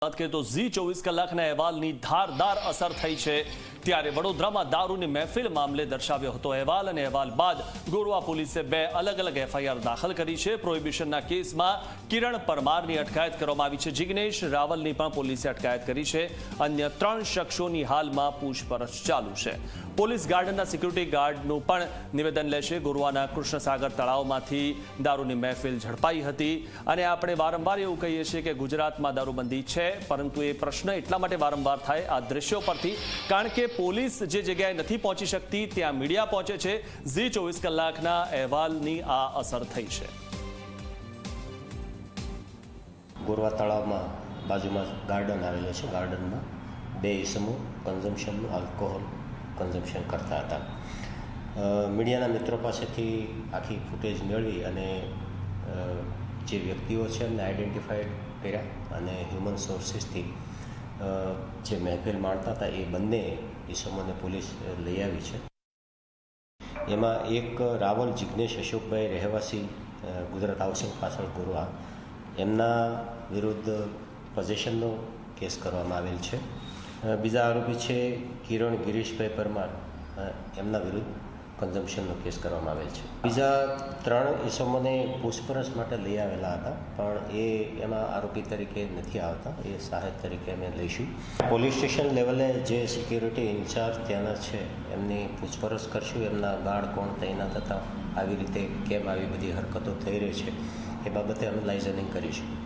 વાત કરીએ તો ઝી 24 કલાકના અહેવાલની ધારદાર અસર થઈ છે ત્યારે વડોદરામાં દારૂની મહેફિલ મામલે દર્શાવ્યો હતો અહેવાલ અને અહેવાલ બાદ ગોરવા પોલીસે બે અલગ અલગ એફઆઈઆર દાખલ કરી છે। પ્રોહિબિશનના કેસમાં કિરણ પરમારની અટકાયત કરવામાં આવી છે। જિગ્નેશ રાવલની પણ પોલીસે અટકાયત કરી છે। અન્ય 3 શખ્સોની હાલમાં પૂછપરછ ચાલુ છે। પોલીસ ગાર્ડનના સિક્યુરિટી ગાર્ડનું પણ નિવેદન લેશે। ગોરવાના કૃષ્ણસાગર તળાવમાંથી દારૂની મહેફિલ ઝડપાઈ હતી અને આપણે વારંવાર એવું કહીએ છીએ કે ગુજરાતમાં દારૂબંધી છે, પરંતુ એ પ્રશ્ન એટલા માટે વારંવાર થાય આ દ્રશ્યો પરથી, કારણ કે પોલીસ જે જગ્યાએ નથી પહોંચી શકતી ત્યાં મીડિયા પહોંચે છે। ઝી 24 કલાકના અહેવાલની આ અસર થઈ છે। ગોરવા તળાવમાં બાજુમાં ગાર્ડન આવેલો છે। ગાર્ડનમાં 2 ઇસમો કન્ઝમ્પશનનું આલ્કોહોલ કન્ઝમ્પશન કરતા હતા। મીડિયાના મિત્રો પાસેથી આખી ફૂટેજ મેળવી અને જે વ્યક્તિઓ છે એમને આઈડેન્ટિફાઈડ કર્યા અને હ્યુમન સોર્સિસથી જે મહેફિલ માણતા હતા એ બંને ઇસમોને પોલીસ લઈ આવી છે। એમાં એક રાવલ જિગ્નેશ અશોકભાઈ રહેવાસી ગુજરાત હાઉસિંગ પાછળ ગોરવા, એમના વિરુદ્ધ પોઝેશનનો કેસ કરવામાં આવેલ છે। બીજા આરોપી છે કિરણ ગિરીશભાઈ પરમાર, એમના વિરુદ્ધ કન્ઝમ્પશનનો કેસ કરવામાં આવેલ છે। બીજા 3 ઇસમોને પૂછપરછ માટે લઈ આવેલા હતા, પણ એમાં આરોપી તરીકે નથી આવતા, એ સહાયક તરીકે અમે લઈશું। પોલીસ સ્ટેશન લેવલે જે સિક્યુરિટી ઇન્ચાર્જ ત્યાંના છે એમની પૂછપરછ કરશું। એમના ગાર્ડ કોણ તૈનાત હતા, આવી રીતે કેમ આવી બધી હરકતો થઈ રહી છે એ બાબતે અમે લાઇઝનિંગ કરીશું।